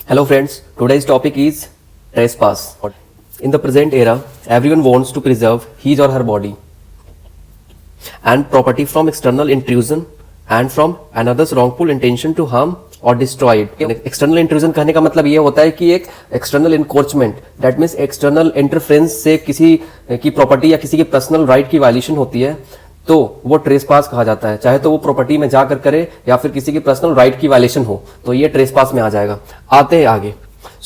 Hello friends, today's topic is trespass. In the present era, everyone wants to preserve his or her body and property from external intrusion and from another's wrongful intention to harm और destroyed. External intrusion कहने का मतलब ये होता है कि एक external encroachment, that means external interference से किसी की प्रॉपर्टी या किसी की पर्सनल राइट की वायलेशन होती है तो वो ट्रेसपास कहा जाता है, चाहे तो वो प्रॉपर्टी में जाकर करे या फिर किसी की पर्सनल राइट की वायलेशन हो तो ये ट्रेसपास में आ जाएगा। आते हैं आगे।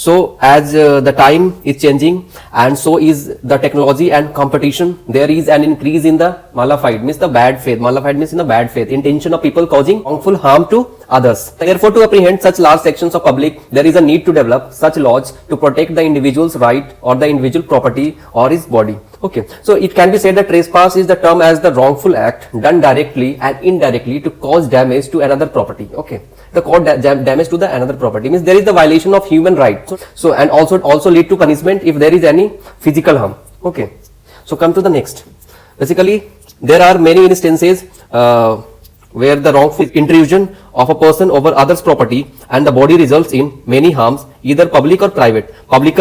So as the time is changing and so is the technology and competition, there is an increase in the malafide, means the bad faith. Malafide means in the bad faith, intention of people causing wrongful harm to others. Therefore, to apprehend such large sections of public, there is a need to develop such laws to protect the individual's right or the individual property or his body. Okay, so it can be said that trespass is the term as the wrongful act done directly and indirectly to cause damage to another property. Okay, the cause damage to the another property means there is the violation of human right. So and also lead to punishment if there is any physical harm. Okay, so come to the next. Basically, there are many instances where the wrongful intrusion of a person over others' property and the body results in many harms, either public or private. Public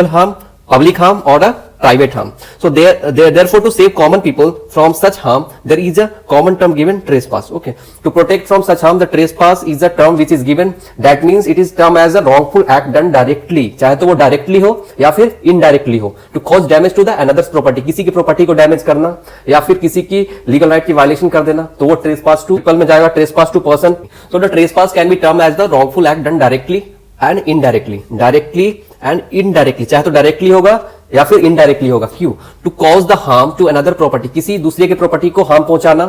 harm or a private harm. So therefore to save common people from such harm, there is a common term given, trespass. Okay, to protect from such harm, the trespass is a term which is given. That means it is termed as a wrongful act done directly, चाहे तो वो directly हो या फिर indirectly हो, to cause damage to the another's property, किसी की property को damage करना या फिर किसी की legal right की violation कर देना, तो वो trespass to people में जाएगा, trespass to person. So the trespass can be termed as the wrongful act done directly and indirectly. Directly and indirectly, चाहे तो directly होगा या फिर इनडायरेक्टली होगा। क्यों? To cause the harm to another property, किसी दूसरे के प्रॉपर्टी को हार्म पहुंचाना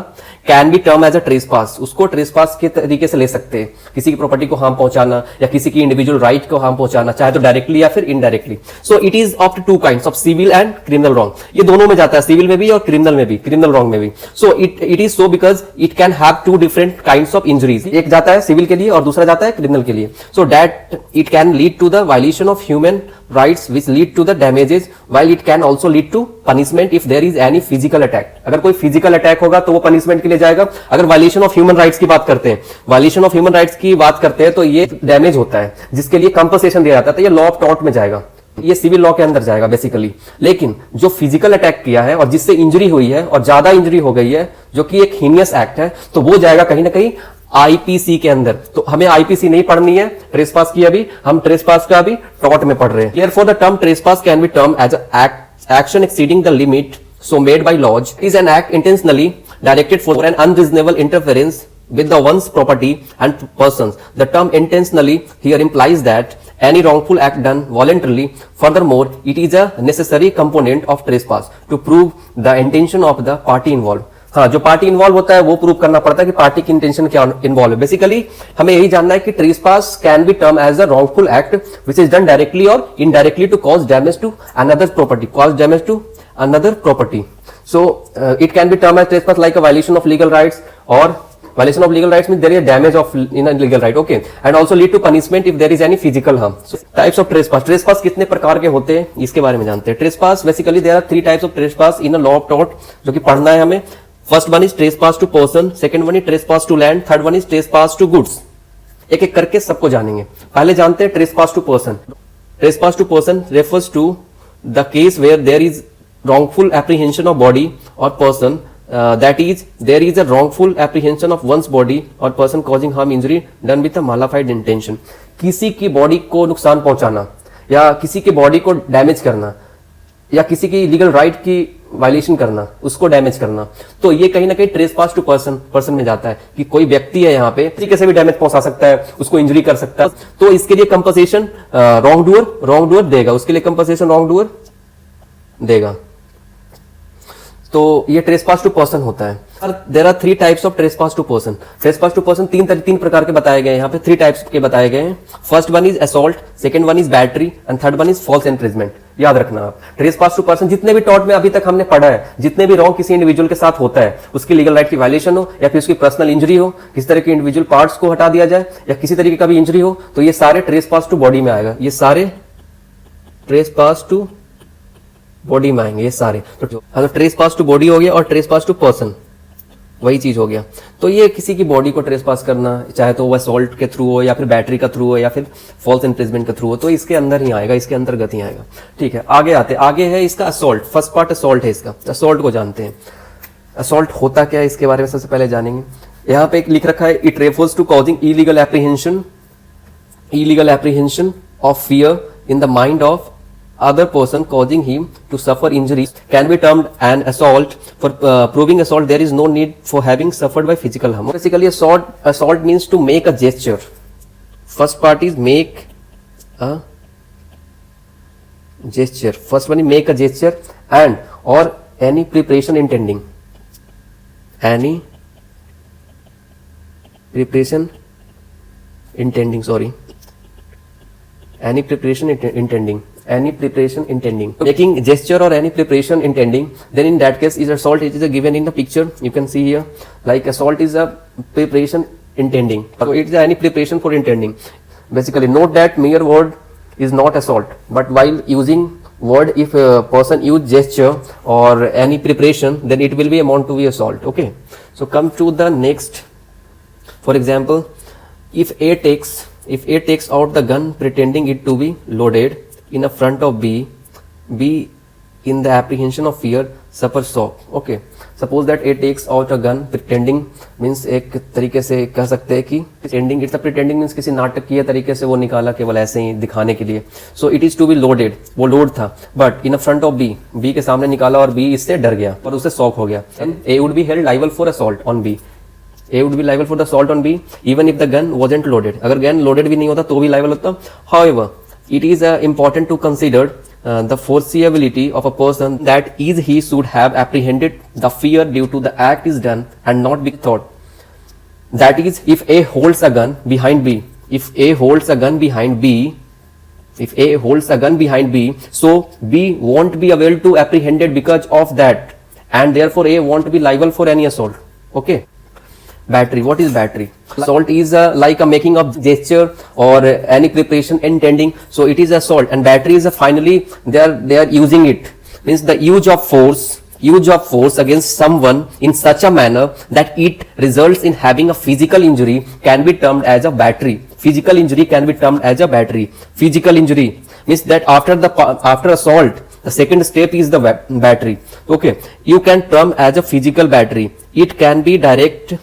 can be term as a trespass. उसको ट्रेसपास के तरीके से ले सकते हैं, किसी की प्रॉपर्टी को हार्म पहुंचाना या किसी की इंडिविजुअल राइट को हार्म पहुंचाना, चाहे तो डायरेक्टली या फिर indirectly. So it is of two kinds of civil and criminal wrong. ये दोनों में जाता है, सिविल में भी और क्रिमिनल में भी, क्रिमिनल रॉन्ग में भी। So it is so because it can have two different kinds of injuries. एक जाता है सिविल के लिए और दूसरा जाता है क्रिमिनल के लिए। So that it can lead to the violation of human rights which lead to the damages, while it can also lead to punishment if there is any physical attack. अगर कोई physical attack होगा तो वो punishment के लिए जाएगा। अगर violation of human rights की बात करते हैं, violation of human rights की बात करते हैं तो ये डैमेज होता है जिसके लिए compensation दिया जाता है, तो ये लॉ ऑफ टॉर्ट में जाएगा, ये सिविल लॉ के अंदर जाएगा बेसिकली। लेकिन जो फिजिकल अटैक किया है और जिससे इंजरी हुई है और ज्यादा इंजरी हो गई है, जो कि एक हीनियस एक्ट है, तो वो जाएगा कहीं ना कहीं आईपीसी के अंदर। तो हमें आईपीसी नहीं पढ़नी है ट्रेसपास की, अभी हम ट्रेसपास का अभी टॉर्ट में पढ़ रहे हैं। Therefore the term trespass can be termed as an action exceeding the limit so made by laws. It is an act intentionally directed for an unreasonable interference with the one's property and persons. The term intentionally here implies that any wrongful act done voluntarily. Furthermore, it is a necessary component of trespass to prove the intention of the party involved. हाँ, जो party involve होता है वो prove करना पड़ता है कि party की इंटेंशन क्या इन्वॉल्व है। बेसिकली हमें यही जानना है कि trespass can be term as a wrongful act which is done directly और indirectly to cause damage to another property, cause damage to another property. So it can be term as trespass like a violation of legal rights, और violation of legal rights means there is damage of in a legal right. Okay, and also lead to punishment if there is any physical harm. So types of trespass. Trespass कितने प्रकार के होते हैं इसके बारे में जानते हैं। Trespass basically there are 3 types of trespass in a law of tort जो कि पढ़ना है हमें। First one is trespass to person, second one is trespass to land, third one is trespass to goods. एक एक करके सबको जानेंगे। पहले जानते हैं trespass to person. Trespass to person refers to the case where there is wrongful apprehension of body or person, that is there is a wrongful apprehension of one's body or person causing harm, injury done with a malafide intention. किसी की body को नुकसान पहुंचाना या किसी की body को damage करना या किसी की लीगल राइट की वायलेशन करना, उसको डैमेज करना, तो ये कहीं ना कहीं ट्रेसपास टू पर्सन में जाता है कि कोई व्यक्ति है यहाँ पे तरीके से भी डैमेज पहुंचा सकता है, उसको इंजरी कर सकता है, तो इसके लिए कंपनसेशन रॉन्ग डूअर देगा, उसके लिए कंपनसेशन रॉन्ग डूअर देगा। तो ये ट्रेसपास टू पर्सन होता है। There are 3 types of trespass to person. Trespass to person तीन प्रकार के बताए गए हैं यहाँ पे, 3 टाइप्स के बताए गए हैं। First one is assault, second one is battery and third one is false imprisonment. याद रखना आप, ट्रेसपास टू पर्सन जितने भी टॉर्ट में अभी तक हमने पढ़ा है, जितने भी रॉन्ग किसी इंडिविजुअल के साथ होता है, उसकी लीगल राइट की वायलेशन हो या फिर उसकी पर्सनल इंजरी हो, किसी तरह की इंडिविजुअल पार्ट्स को हटा दिया जाए या किसी तरीके का भी इंजरी हो, तो ये सारे ट्रेसपास टू बॉडी में आएगा। ये सारे ट्रेसपास टू बॉडी में आएंगे ये सारे। तो ट्रेसपास टू बॉडी हो गया और ट्रेसपास टू पर्सन। वही चीज हो गया। तो ये किसी की बॉडी को ट्रेस पास करना, चाहे तो वो असॉल्ट के थ्रू हो या फिर बैटरी का थ्रू हो या फिर फॉल्स इम्प्रिजमेंट के थ्रू हो, तो इसके अंदर ही आएगा, इसके अंतर्गत ही आएगा। ठीक है, आगे आते, आगे है इसका असॉल्ट। फर्स्ट पार्ट असॉल्ट है इसका। असॉल्ट को जानते हैं, असॉल्ट होता क्या है इसके बारे में सबसे पहले जानेंगे। यहाँ पे एक लिख रखा है, it refers to causing illegal apprehension of fear in the mind of other person causing him to suffer injuries can be termed an assault. For proving assault there is no need for having suffered by physical harm. Basically assault means to make a gesture. First part is make a gesture. First one is make a gesture and or any preparation intending. Any preparation intending, sorry. Any preparation intending. Any preparation intending. Making gesture or any preparation intending, then in that case is assault. It is given in the picture. You can see here, like assault is a preparation intending. So it is any preparation for intending. Basically, note that mere word is not assault, but while using word, if a person use gesture or any preparation, then it will be amount to be assault. Okay. So come to the next. For example, if A takes out the gun pretending it to be loaded in a front of B in the apprehension of fear suffers shock. Okay, suppose that A takes out a gun pretending means एक तरीके से कह सकते हैं कि pretending, it's a pretending means किसी नाटकीय तरीके से वो निकाला केवल ऐसे ही दिखाने के लिए. So it is to be loaded, वो लोड था, but in a front of B के सामने निकाला और B इससे डर गया पर उसे शॉक हो गया. And A would be held liable for assault on B. A would be liable for the assault on B even if the gun wasn't loaded. अगर गन loaded भी नहीं होता तो भी liable होता. However, it is important to consider the foreseeability of a person that is he should have apprehended the fear due to the act is done and not be thought. That is, if A holds a gun behind B, so B won't be able to apprehended because of that, and therefore A won't be liable for any assault. Okay. Battery. What is battery? Assault is like a making of gesture or any preparation intending. So it is assault, and battery is finally they are using it. Means the use of force against someone in such a manner that it results in having a physical injury can be termed as a battery. Physical injury can be termed as a battery. Physical injury means that after assault, the second step is the battery. Okay, you can term as a physical battery. It can be direct.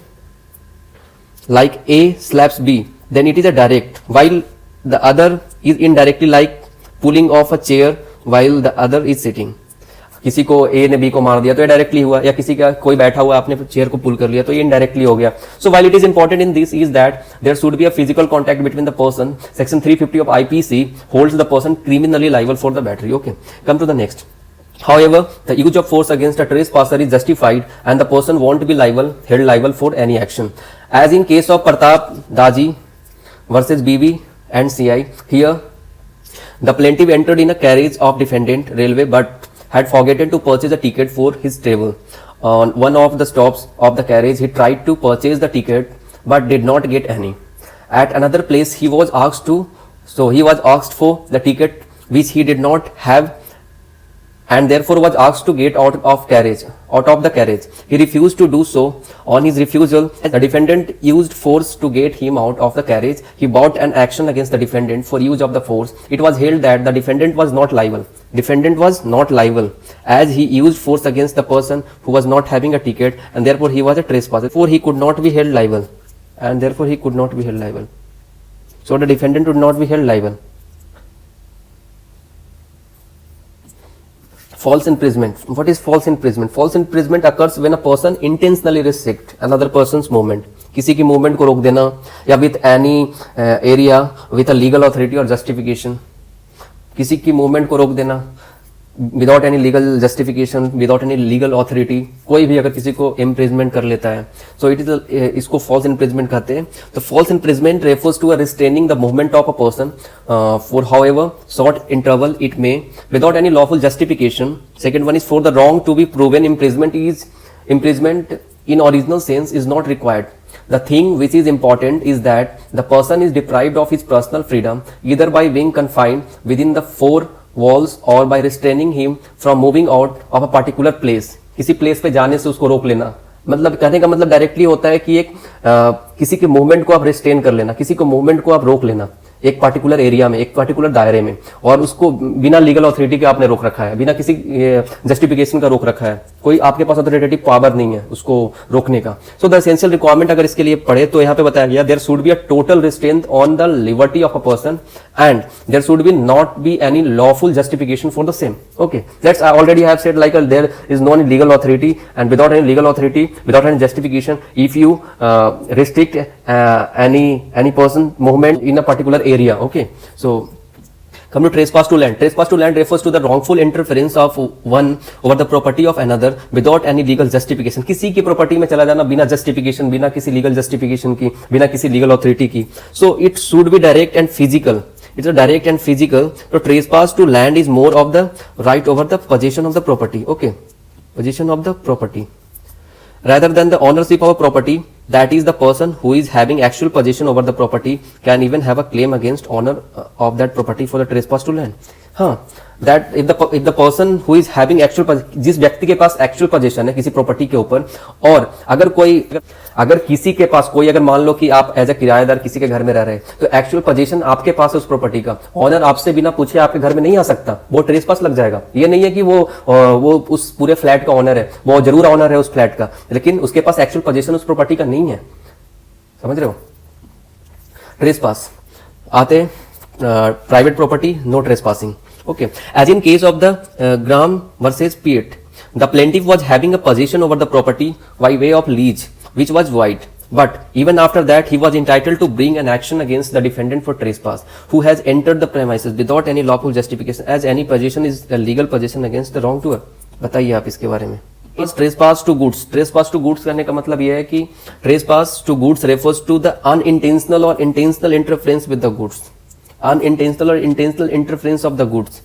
Like A slaps B, then it is a direct, while the other is indirectly, like pulling off a chair while the other is sitting. किसी को A ने B को मार दिया तो ये directly हुआ, या किसी का कोई बैठा हुआ आपने चेयर को पुल कर लिया तो ये इनडायरेक्टली हो गया. So while it is important in this is that there should be a physical contact between the person. Section 350 of IPC holds the person criminally liable for the battery. Okay, come to the next. However, the use of force against a trespasser is justified and the person won't be held liable for any action. As in case of Pratap Daji versus BB and CI, here the plaintiff entered in a carriage of defendant railway but had forgotten to purchase a ticket for his travel. On one of the stops of the carriage, he tried to purchase the ticket but did not get any. At another place, he was asked for the ticket which he did not have and therefore was asked to get out of the carriage. He refused to do so. On his refusal, the defendant used force to get him out of the carriage. He brought an action against the defendant for use of the force. It was held that the defendant was not liable as he used force against the person who was not having a ticket, and therefore he was a trespasser. Therefore he could not be held liable. So the defendant would not be held liable. False imprisonment. What is false imprisonment? False imprisonment occurs when a person intentionally restricts another person's movement. किसी की movement को रोक देना, या with any area with a legal authority or justification. किसी की movement को रोक देना without any legal justification, without any legal authority. कोई भी अगर किसी को इम्प्रिजमेंट कर लेता है, सो इट इज इसको फॉल्स इम्प्रिजमेंट कहते हैं. तो false imprisonment refers to restraining the movement of a person for however short interval it may without any lawful justification. Second one is for the wrong to be proven. Imprisonment in original sense is not required. The thing which is important is that the person is deprived of his personal freedom either by being confined within the four walls or by restraining him from moving out of a particular place. किसी place पे जाने से उसको रोक लेना, मतलब कहने का मतलब डायरेक्टली होता है कि एक किसी के मूवमेंट को आप रिस्ट्रेन कर लेना, किसी को मूवमेंट को आप रोक लेना एक पार्टिकुलर एरिया में, एक पार्टिकुलर दायरे में, और उसको बिना लीगल अथॉरिटी के आपने रोक रखा है, बिना किसी जस्टिफिकेशन का रोक रखा है, कोई आपके पास अथॉरिटेटिव पावर नहीं है उसको रोकने का। सो द एसेंशियल रिक्वायरमेंट अगर इसके लिए पढ़े तो यहाँ पे बताया गया there should be a total restraint on the liberty of a person and there should be not be any lawful justification for the same. Okay, that's I already have said like there is no any legal authority and without any legal authority, without any justification, if you restrict any person movement in a particular area. Okay, so come to trespass to land. Trespass to land refers to the wrongful interference of one over the property of another without any legal justification. किसी की property में चला जाना बिना justification, बिना किसी legal justification की, बिना किसी लीगल अथॉरिटी की. So it should be direct and physical. It's a direct and physical. So trespass to land is more of the right over the possession of the property. Okay, possession of the property rather than the ownership of a property. That is, the person who is having actual possession over the property can even have a claim against owner of that property for the trespass to land. हाँ, that if the person who is having actual, जिस व्यक्ति के पास actual possession है किसी property के ऊपर, और अगर किसी के पास कोई, अगर मान लो कि आप एज ए किराएदार किसी के घर में रह रहे हैं, तो एक्चुअल पोजीशन आपके पास है उस प्रॉपर्टी का, ऑनर आपसे बिना पूछे आपके घर में नहीं आ सकता, वो ट्रेसपास लग जाएगा। ये नहीं है कि वो उस पूरे फ्लैट का ऑनर है, वो जरूर ऑनर है उस फ्लैट का, लेकिन उसके पास एक्चुअल पोजीशन उस प्रॉपर्टी का नहीं है। समझ रहे हो? ट्रेसपास आते private property, no trespassing. Okay, as in case of the Graham versus Piet, the plaintiff was having a possession over the property by way of lease, which was void. But even after that, he was entitled to bring an action against the defendant for trespass, who has entered the premises without any lawful justification, as any possession is a legal possession against the wrongdoer. बताइए आप इसके बारे में। Trespass to goods. Trespass to goods करने का मतलब यह है कि trespass to goods refers to the unintentional or intentional interference with the goods. Unintentional or intentional interference of the goods.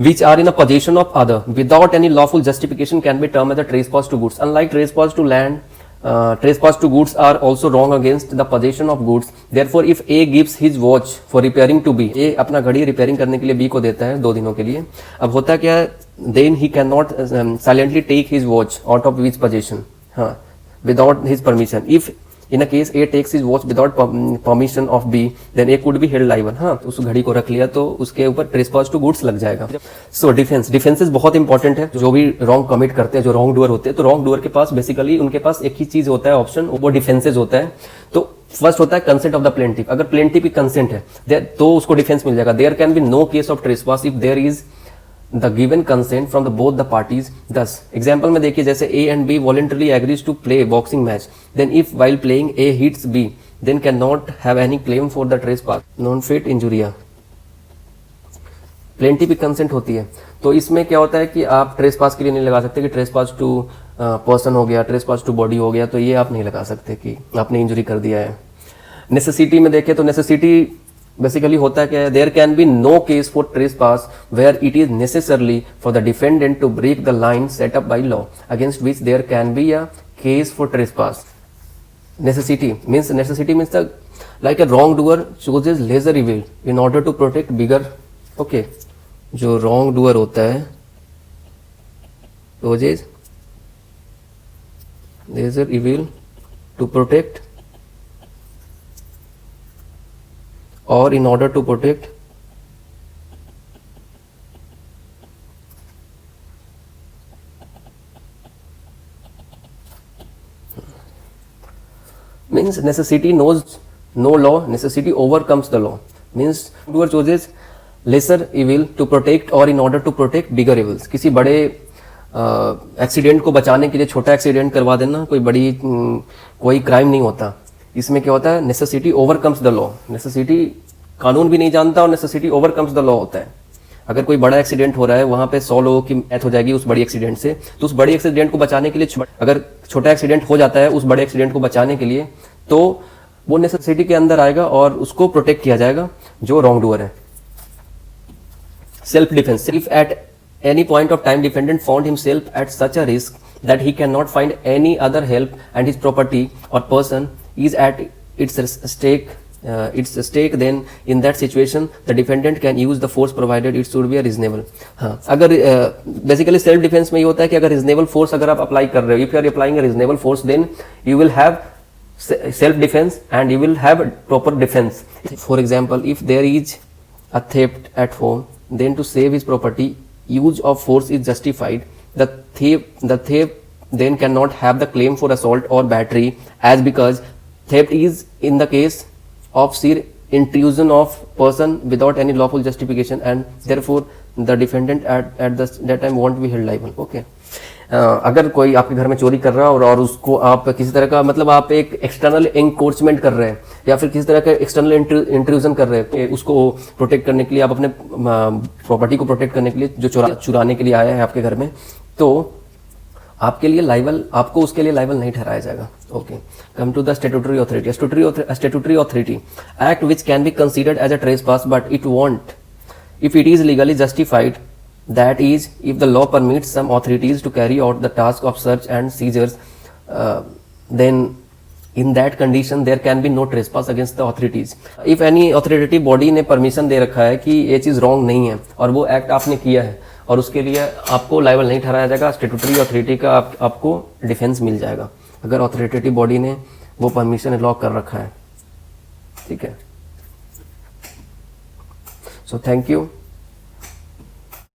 Which are in a possession of other without any lawful justification can be termed as a trespass to goods. Unlike trespass to land, trespass to goods are also wrong against the possession of goods. Therefore, if A gives his watch for repairing to B, A अपना घड़ी repairing करने के लिए B को देता है 2 दिनों के लिए। अब होता क्या है, then he cannot silently take his watch out of his possession. हाँ, without his permission. If in a case A takes his watch without permission of B, then A could be held liable. हाँ, उस घड़ी को रख लिया तो उसके ऊपर trespass to goods लग जाएगा। So डिफेंसेस बहुत इंपॉर्टेंट है। जो भी रॉन्ग कमिट करते हैं, जो रॉन्ग डूअर होते हैं, तो रॉन्ग डूअर के पास बेसिकली उनके पास एक ही चीज होता है ऑप्शन, वो डिफेंसेस होता है। तो फर्स्ट होता है कंसेंट ऑफ द प्लेंटिफ। अगर प्लेंटिफ की कंसेंट है तो उसको डिफेंस मिल जाएगा। There can be no case of trespass if there is the given consent from the both the parties. Thus, example में देखिए, जैसे A and B voluntarily agrees to play boxing match, then if while playing A hits B, then cannot have any claim for the trespass. Non-fit injuria. Plaintiff की consent होती है, तो इसमें क्या होता है कि आप ट्रेसपास के लिए नहीं लगा सकते कि ट्रेसपास टू पर्सन हो गया, ट्रेसपास टू बॉडी हो गया, तो ये आप नहीं लगा सकते कि आपने इंजुरी कर दिया है। नेसेसिटी में देखें तो नेसेसिटी बेसिकली होता है क्या, there can be no case for trespass where it is necessarily for the defendant to break the line set up by law against which there can be a case for trespass. Necessity means the like a wrongdoer chooses lesser evil in order to protect bigger. Okay, जो wrongdoer होता है chooses lesser evil to protect or in order to protect means necessity knows no law, necessity overcomes the law, means doer chooses lesser evil to protect or in order to protect bigger evils. किसी बड़े accident को बचाने के लिए छोटा accident करवा देना कोई क्राइम नहीं होता। इसमें क्या होता है, necessity overcomes the law. Necessity कानून भी नहीं जानता और नेसेसिटी ओवरकम्स द लॉ होता है। अगर कोई बड़ा एक्सीडेंट हो रहा है, वहां पे 100 लोगों की डेथ हो जाएगी उस बड़ी एक्सीडेंट से, तो उस बड़ी एक्सीडेंट को बचाने के लिए, अगर छोटा एक्सीडेंट हो जाता है उस बड़े एक्सीडेंट को बचाने के लिए, तो वो नेसेसिटी के अंदर आएगा और उसको प्रोटेक्ट किया जाएगा जो रॉन्ग डूअर है। Self defence, if at any point of time defendant found himself at such a risk that he cannot find any other help and his property or person is at its stake its stake, then in that situation the defendant can use the force provided it should be a reasonable. हाँ, अगर basically self defence में ये होता है कि अगर reasonable force अगर आप अप्लाई कर रहे हो, if you are applying a reasonable force, then you will have self defense and you will have proper defense. For example, if there is a theft at home, then to save his property use of force is justified. The thief then cannot have the claim for assault or battery, as because theft is in the case of sheer intrusion of person without any lawful justification, and therefore the defendant at that time won't be held liable. Okay. अगर कोई आपके घर में चोरी कर रहा है और उसको आप किसी तरह का मतलब आप एक एक्सटर्नल एंक्रोचमेंट कर रहे हैं या फिर किसी तरह का एक्सटर्नल इंट्रूजन कर रहे हैं, उसको प्रोटेक्ट करने के लिए, आप अपने प्रॉपर्टी को प्रोटेक्ट करने के लिए जो चुराने के लिए आया है आपके घर में, तो आपके लिए लाइबल, आपको उसके लिए लाइबल नहीं ठहराया जाएगा. Okay, come to the statutory authority. Statutory authority act which can be considered as a trespass but it won't if it is legally justified, that is if the law permits some authorities to carry out the task of search and seizures, then in that condition there can be no trespass against the authorities. If any authoritative body ने permission दे रखा है कि ये चीज़ wrong नहीं है और वो act आपने किया है और उसके लिए आपको लाइबल नहीं ठहराया जाएगा, स्टैट्यूटरी अथॉरिटी का आपको डिफेंस मिल जाएगा अगर अथॉरिटेटिव बॉडी ने वो परमिशन लॉक कर रखा है. ठीक है. So thank you.